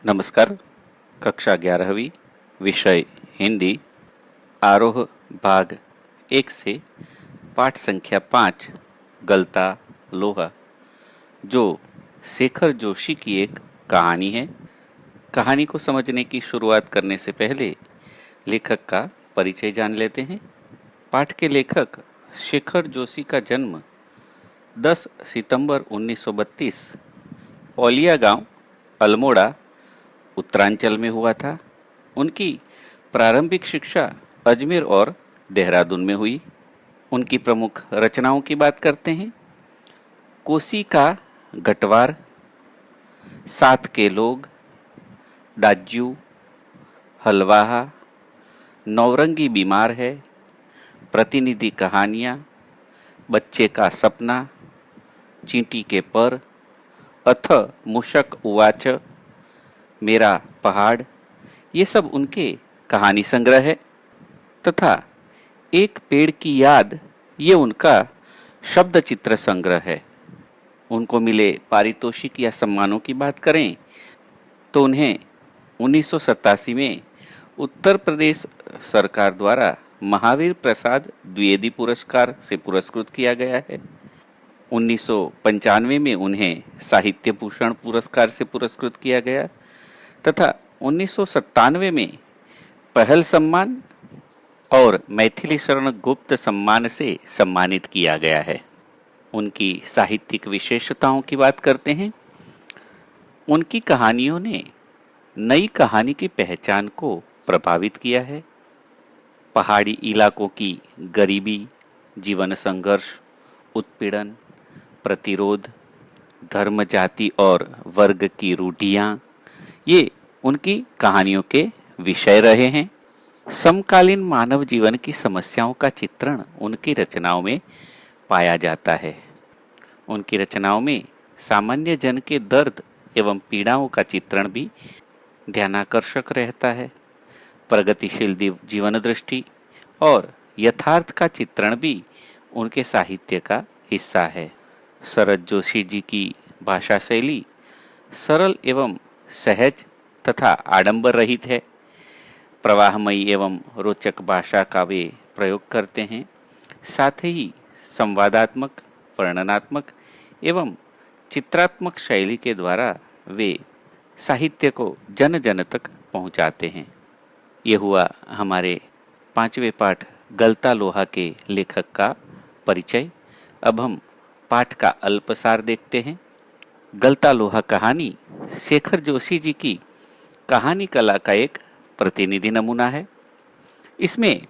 नमस्कार। कक्षा 11वीं, विषय हिंदी, आरोह भाग 1 से पाठ संख्या 5 गलता लोहा, जो शेखर जोशी की एक कहानी है। कहानी को समझने की शुरुआत करने से पहले लेखक का परिचय जान लेते हैं। पाठ के लेखक शेखर जोशी का जन्म 10 सितंबर 1932 औलिया गांव, अल्मोड़ा, उत्तरांचल में हुआ था। उनकी प्रारंभिक शिक्षा अजमेर और देहरादून में हुई। उनकी प्रमुख रचनाओं की बात करते हैं। कोसी का गटवार, साथ के लोग, दाज्यू, हलवाहा, नौरंगी बीमार है, प्रतिनिधि कहानियाँ, बच्चे का सपना, चींटी के पर, अथ मूषक उवाच, मेरा पहाड़, ये सब उनके कहानी संग्रह है। तथा एक पेड़ की याद, ये उनका शब्द चित्र संग्रह है। उनको मिले पारितोषिक या सम्मानों की बात करें तो उन्हें 1987 में उत्तर प्रदेश सरकार द्वारा महावीर प्रसाद द्विवेदी पुरस्कार से पुरस्कृत किया गया है। 1995 में उन्हें साहित्य भूषण पुरस्कार से पुरस्कृत किया गया तथा 1997 में पहल सम्मान और मैथिली शरण गुप्त सम्मान से सम्मानित किया गया है। उनकी साहित्यिक विशेषताओं की बात करते हैं। उनकी कहानियों ने नई कहानी की पहचान को प्रभावित किया है। पहाड़ी इलाकों की गरीबी, जीवन संघर्ष, उत्पीड़न, प्रतिरोध, धर्म, जाति और वर्ग की रूढ़ियाँ, ये उनकी कहानियों के विषय रहे हैं। समकालीन मानव जीवन की समस्याओं का चित्रण उनकी रचनाओं में पाया जाता है। उनकी रचनाओं में सामान्य जन के दर्द एवं पीड़ाओं का चित्रण भी ध्यानाकर्षक रहता है। प्रगतिशील जीवन दृष्टि और यथार्थ का चित्रण भी उनके साहित्य का हिस्सा है। शरद जोशी जी की भाषा शैली सरल एवं सहज तथा आडंबर रहित है। प्रवाहमयी एवं रोचक भाषा का वे प्रयोग करते हैं। साथ ही संवादात्मक, वर्णनात्मक एवं चित्रात्मक शैली के द्वारा वे साहित्य को जन जन तक पहुंचाते हैं। ये हुआ हमारे 5वें पाठ गलता लोहा के लेखक का परिचय। अब हम पाठ का अल्पसार देखते हैं। गलता लोहा कहानी शेखर जोशी जी की कहानी कला का एक प्रतिनिधि नमूना है। इसमें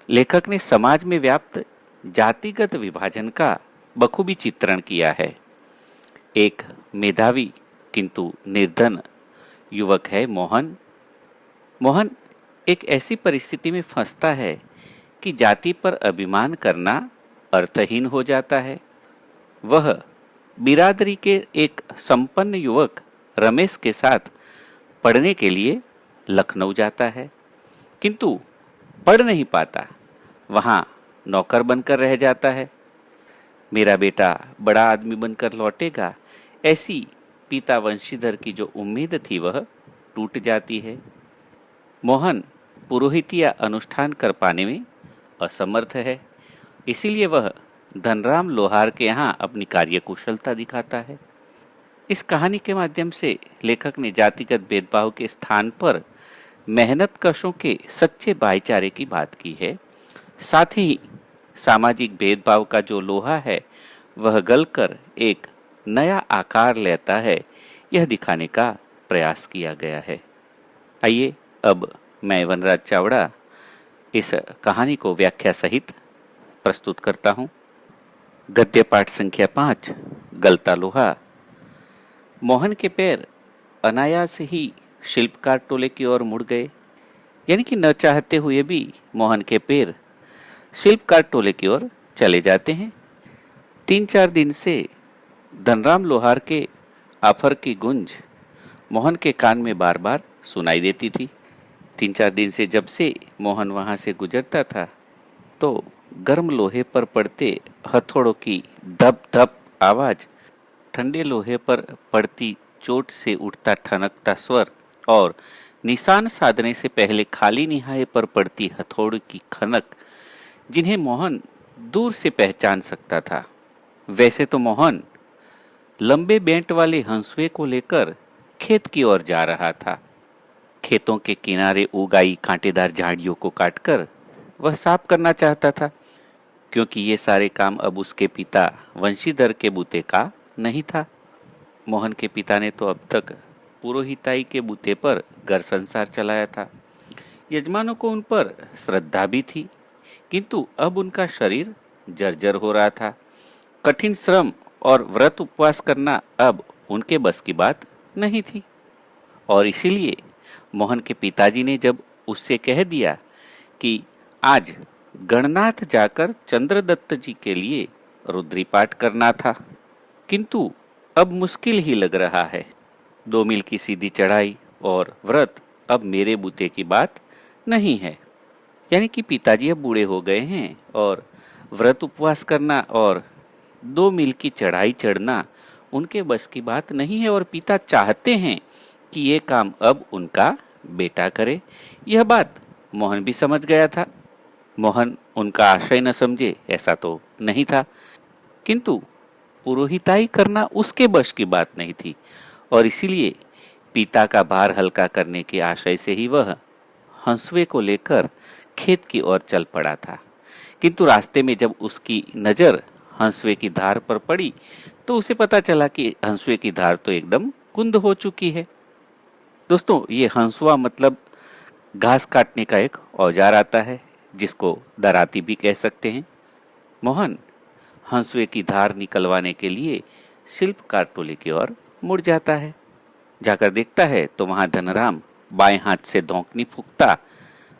लेखक ने समाज में व्याप्त जातिगत विभाजन का बखूबी चित्रण किया है। एक मेधावी किंतु निर्धन युवक है मोहन। मोहन एक ऐसी परिस्थिति में फंसता है कि जाति पर अभिमान करना अर्थहीन हो जाता है। वह बिरादरी के एक संपन्न युवक रमेश के साथ पढ़ने के लिए लखनऊ जाता है, किंतु पढ़ नहीं पाता, वहाँ नौकर बनकर रह जाता है। मेरा बेटा बड़ा आदमी बनकर लौटेगा, ऐसी पिता वंशीधर की जो उम्मीद थी वह टूट जाती है। मोहन पुरोहितिया अनुष्ठान कर पाने में असमर्थ है, इसीलिए वह धनराम लोहार के यहाँ अपनी कार्यकुशलता दिखाता है। इस कहानी के माध्यम से लेखक ने जातिगत भेदभाव के स्थान पर मेहनत कशों के सच्चे भाईचारे की बात की है। साथ ही सामाजिक भेदभाव का जो लोहा है वह गलकर एक नया आकार लेता है, यह दिखाने का प्रयास किया गया है। आइए अब मैं वनराज चावड़ा इस कहानी को व्याख्या सहित प्रस्तुत करता हूँ। गद्य पाठ संख्या 5 गलता लोहा। मोहन के पैर अनायास ही शिल्पकार टोले की ओर मुड़ गए, यानी कि न चाहते हुए भी मोहन के पैर शिल्पकार टोले की ओर चले जाते हैं। 3-4 दिन से धनराम लोहार के आफर की गूंज मोहन के कान में बार बार सुनाई देती थी। 3-4 दिन से जब से मोहन वहां से गुजरता था तो गर्म लोहे पर पड़ते हथौड़ों की धप धप आवाज, ठंडे लोहे पर पड़ती चोट से उठता ठनकता स्वर और निशान साधने से पहले खाली निहाये पर पड़ती हथौड़ की खनक, जिन्हें मोहन दूर से पहचान सकता था। वैसे तो मोहन लंबे बेंट वाले हंसुए को लेकर खेत की ओर जा रहा था। खेतों के किनारे उगाई कांटेदार झाड़ियों को काटकर वह साफ करना चाहता था, क्योंकि ये सारे काम अब उसके पिता वंशीधर के बूते का नहीं था। मोहन के पिता ने तो अब तक पुरोहिताई के बूते पर घर संसार चलाया था। यजमानों को उन पर श्रद्धा भी थी, किंतु अब उनका शरीर जर्जर हो रहा था। कठिन श्रम और व्रत उपवास करना अब उनके बस की बात नहीं थी। और इसीलिए मोहन के पिताजी ने जब उससे कह दिया कि आज गणनाथ जाकर चंद्रदत्त जी के लिए रुद्री पाठ करना था, किंतु अब मुश्किल ही लग रहा है। 2 मील की सीधी चढ़ाई और व्रत अब मेरे बूते की बात नहीं है। यानी कि पिताजी अब बूढ़े हो गए हैं और व्रत उपवास करना और 2 मील की चढ़ाई चढ़ना उनके बस की बात नहीं है, और पिता चाहते हैं कि ये काम अब उनका बेटा करे। यह बात मोहन भी समझ गया था। मोहन उनका आशय न समझे ऐसा तो नहीं था, किंतु पुरोहिताई करना उसके बस की बात नहीं थी, और इसीलिए पिता का भार हल्का करने के आशय से ही वह हंसुए को लेकर खेत की ओर चल पड़ा था। किंतु रास्ते में जब उसकी नज़र हंसुए की धार पर पड़ी तो उसे पता चला कि हंसुए की धार तो एकदम कुंद हो चुकी है। दोस्तों, ये हंसुआ मतलब घास काटने का एक औजार आता है, जिसको दराती भी कह सकते हैं। मोहन हंसुए की धार निकलवाने के लिए शिल्पकार टोली की ओर मुड़ जाता है। जाकर देखता है तो वहां धनराम बाएं हाथ से धौंकनी फूंकता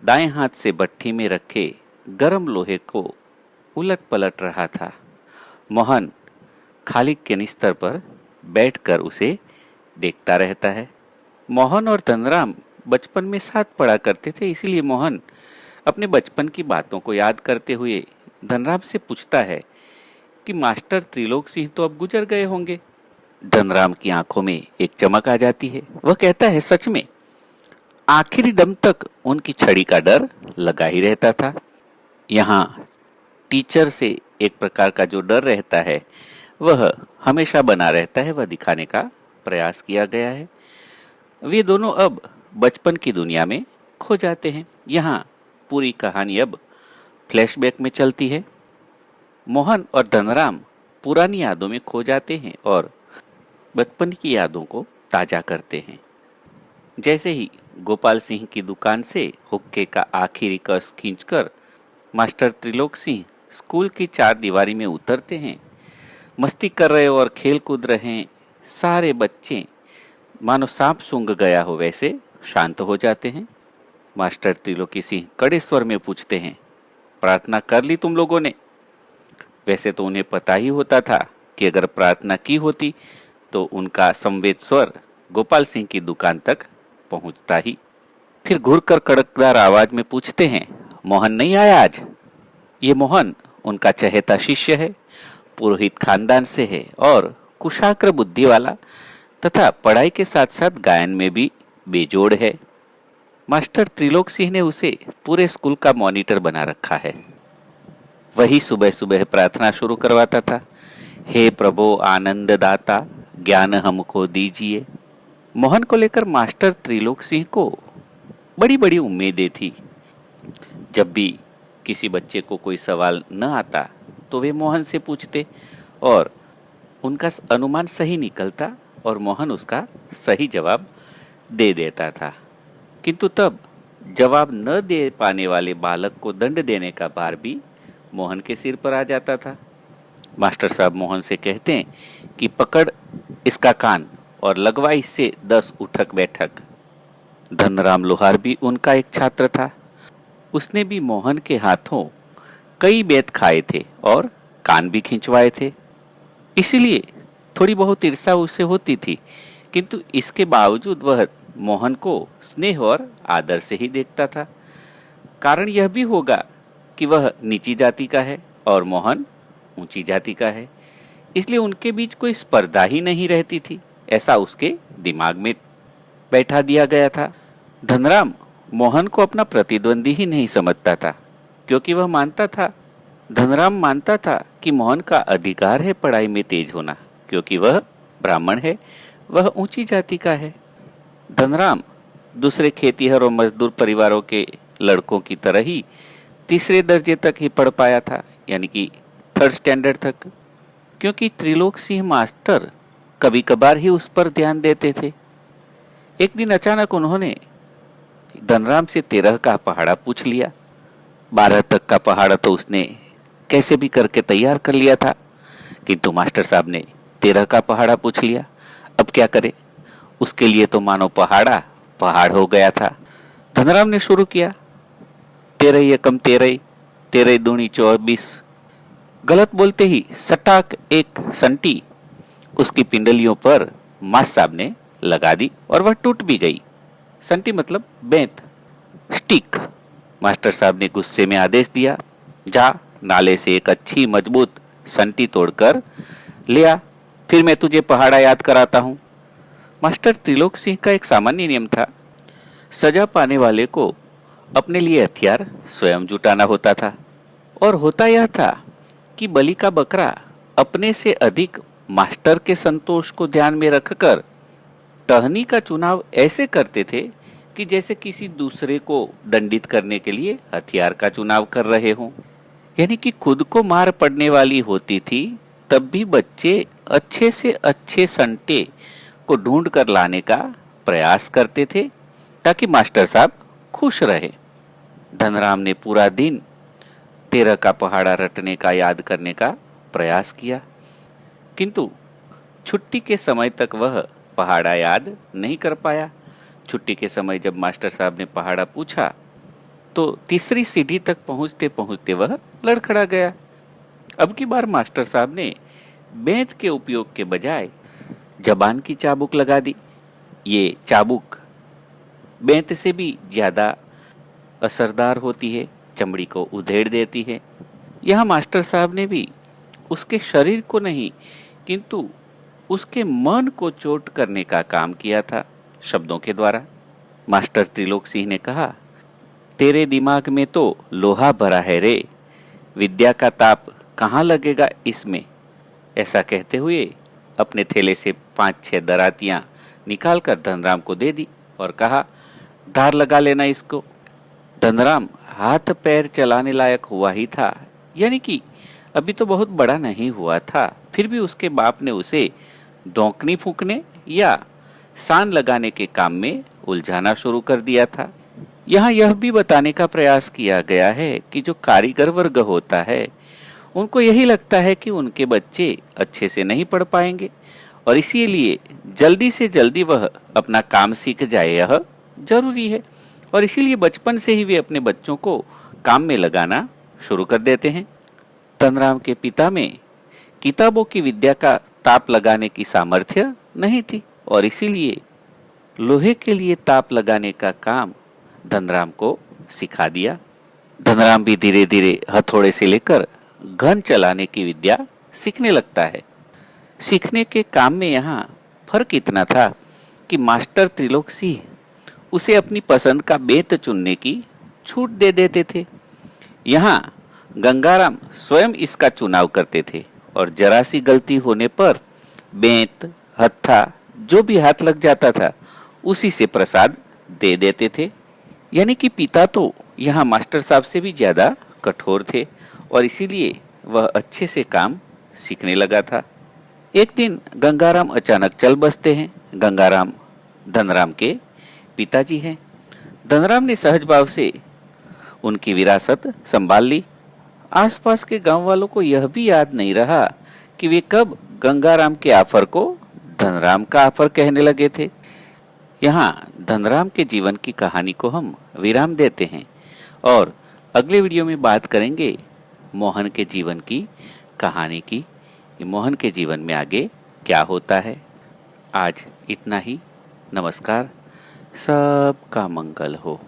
दाएं हाथ से भट्ठी में रखे गरम लोहे को उलट पलट रहा था। मोहन खाली कनिस्तर पर बैठकर उसे देखता रहता है। मोहन और धनराम बचपन में साथ पढ़ा करते थे, इसीलिए मोहन अपने बचपन की बातों को याद करते हुए धनराम से पूछता है कि मास्टर त्रिलोक सिंह तो अब गुजर गए होंगे। धनराम की आंखों में एक चमक आ जाती है। वह कहता है, सच में आखिरी दम तक उनकी छड़ी का डर लगा ही रहता था। यहाँ टीचर से एक प्रकार का जो डर रहता है वह हमेशा बना रहता है, वह दिखाने का प्रयास किया गया है। वे दोनों अब बचपन की दुनिया में खो जाते हैं। यहाँ पूरी कहानी अब फ्लैशबैक में चलती है। मोहन और धनराम पुरानी यादों में खो जाते हैं और बचपन की यादों को ताजा करते हैं। जैसे ही गोपाल सिंह की दुकान से हुक्के का आखिरी कस खींचकर मास्टर त्रिलोक सिंह स्कूल की 4 दीवारी में उतरते हैं, मस्ती कर रहे और खेल कूद रहे सारे बच्चे मानो सांप सूंघ गया हो वैसे शांत हो जाते हैं। मास्टर त्रिलोकी सिंह कड़े स्वर में पूछते हैं, प्रार्थना कर ली तुम लोगों ने? वैसे तो उन्हें पता ही होता था कि अगर प्रार्थना की होती तो उनका संवेद स्वर गोपाल सिंह की दुकान तक पहुंचता ही। फिर घूरकर कड़कदार आवाज में पूछते हैं, मोहन नहीं आया आज? ये मोहन उनका चहेता शिष्य है, पुरोहित खानदान से है और कुशाग्र बुद्धि वाला तथा पढ़ाई के साथ साथ गायन में भी बेजोड़ है। मास्टर त्रिलोक सिंह ने उसे पूरे स्कूल का मॉनिटर बना रखा है। वही सुबह सुबह प्रार्थना शुरू करवाता था, हे प्रभु आनंद दाता ज्ञान हमको दीजिए। मोहन को लेकर मास्टर त्रिलोक सिंह को बड़ी बड़ी उम्मीदें थी। जब भी किसी बच्चे को कोई सवाल न आता तो वे मोहन से पूछते और उनका अनुमान सही निकलता और मोहन उसका सही जवाब दे देता था। किंतु तब जवाब न दे पाने वाले बालक को दंड देने का भार भी मोहन के सिर पर आ जाता था। मास्टर साहब मोहन से कहते हैं कि पकड़ इसका कान और लगवा इससे 10 उठक बैठक। धनराम लोहार भी उनका एक छात्र था। उसने भी मोहन के हाथों कई बेत खाए थे और कान भी खिंचवाए थे। इसीलिए थोड़ी बहुत ईर्ष्या उसे होती थी, किंतु इसके बावजूद वह मोहन को स्नेह और आदर से ही देखता था। कारण यह भी होगा कि वह नीची जाति का है और मोहन ऊंची जाति का है, इसलिए उनके बीच कोई स्पर्धा ही नहीं रहती थी। ऐसा उसके दिमाग में बैठा दिया गया था। धनराम मोहन को अपना प्रतिद्वंदी ही नहीं समझता था, क्योंकि वह मानता था धनराम मानता था कि मोहन का अधिकार है पढ़ाई में तेज होना, क्योंकि वह ब्राह्मण है, वह ऊंची जाति का है। धनराम दूसरे खेतीहर और मजदूर परिवारों के लड़कों की तरह ही तीसरे दर्जे तक ही पढ़ पाया था, यानी कि 3rd स्टैंडर्ड तक, क्योंकि त्रिलोक सिंह मास्टर कभी कभार ही उस पर ध्यान देते थे। एक दिन अचानक उन्होंने धनराम से 13 का पहाड़ा पूछ लिया। 12 तक का पहाड़ा तो उसने कैसे भी करके तैयार कर लिया था, किंतु मास्टर साहब ने 13 का पहाड़ा पूछ लिया। अब क्या करे, उसके लिए तो मानो पहाड़ा पहाड़ हो गया था। धनराम ने शुरू किया, 13 एकम 13, 13 दूनी 24। गलत बोलते ही सटाक एक संटी उसकी पिंडलियों पर मास्टर साहब ने लगा दी और वह टूट भी गई। संटी मतलब बेंत, स्टिक। मास्टर साहब ने गुस्से में आदेश दिया, जा नाले से एक अच्छी मजबूत संटी तोड़कर ले आ, फिर मैं तुझे पहाड़ा याद कराता हूँ। मास्टर त्रिलोक सिंह का एक सामान्य नियम था, सजा पाने वाले को अपने लिए हथियार स्वयं जुटाना होता था। और होता यह था कि बलि का बकरा अपने से अधिक मास्टर के संतोष को ध्यान में रखकर टहनी का चुनाव ऐसे करते थे कि जैसे किसी दूसरे को दंडित करने के लिए हथियार का चुनाव कर रहे हों। यानी कि खुद को मार पड़ने वाली होती थी, तब भी बच्चे अच्छे से अच्छे संटे को ढूंढ कर लाने का प्रयास करते थे ताकि मास्टर साहब खुश रहे। धनराम ने पूरा दिन 13 का पहाड़ा रटने का याद करने का प्रयास किया, किंतु छुट्टी के समय तक वह पहाड़ा याद नहीं कर पाया। छुट्टी के समय जब मास्टर साहब ने पहाड़ा पूछा तो तीसरी सीढ़ी तक पहुंचते पहुंचते वह लड़खड़ा गया। अब की बार मास्टर साहब ने बेंत के उपयोग के बजाय जबान की चाबुक लगा दी। ये चाबुक बेंत से भी ज्यादा असरदार होती है, चमड़ी को उधेड़ देती है। यह मास्टर साहब ने भी उसके शरीर को नहीं किंतु उसके मन को चोट करने का काम किया था शब्दों के द्वारा। मास्टर त्रिलोक सिंह ने कहा, तेरे दिमाग में तो लोहा भरा है रे, विद्या का ताप कहाँ लगेगा इसमें। ऐसा कहते हुए अपने थैले से 5-6 दरातियां निकालकर धनराम को दे दी और कहा, धार लगा लेना इसको। धनराम हाथ पैर चलाने लायक हुआ ही था, यानी कि अभी तो बहुत बड़ा नहीं हुआ था, फिर भी उसके बाप ने उसे दौकनी फूंकने या सान लगाने के काम में उलझाना शुरू कर दिया था। यहाँ यह भी बताने का प्रयास किया गया है कि जो कारीगर वर्ग होता है उनको यही लगता है कि उनके बच्चे अच्छे से नहीं पढ़ पाएंगे और इसीलिए जल्दी से जल्दी वह अपना काम सीख जाए, यह जरूरी है। और इसीलिए बचपन से ही वे अपने बच्चों को काम में लगाना शुरू कर देते हैं। धनराम के पिता में किताबों की विद्या का ताप लगाने की सामर्थ्य नहीं थी और इसीलिए लोहे के लिए ताप लगाने का काम धनराम को सिखा दिया। धनराम भी धीरे धीरे हथौड़े से लेकर घन चलाने की विद्या सीखने लगता है। सीखने के काम में यहाँ फर्क इतना था कि मास्टर त्रिलोक सिंह उसे अपनी पसंद का बेंत चुनने की छूट दे देते थे। यहाँ गंगाराम स्वयं इसका चुनाव करते थे और जरा सी गलती होने पर बेंत हत्था जो भी हाथ लग जाता था उसी से प्रसाद दे देते थे। यानी कि पिता तो यहाँ मास्टर साहब से भी ज्यादा कठोर थे और इसीलिए वह अच्छे से काम सीखने लगा था। एक दिन गंगाराम अचानक चल बसते हैं। गंगाराम धनराम के पिताजी हैं। धनराम ने सहज भाव से उनकी विरासत संभाल ली। आसपास के गांव वालों को यह भी याद नहीं रहा कि वे कब गंगाराम के आफर को धनराम का आफर कहने लगे थे। यहाँ धनराम के जीवन की कहानी को हम विराम देते हैं और अगले वीडियो में बात करेंगे मोहन के जीवन की कहानी की। मोहन के जीवन में आगे क्या होता है। आज इतना ही। नमस्कार। सबका मंगल हो।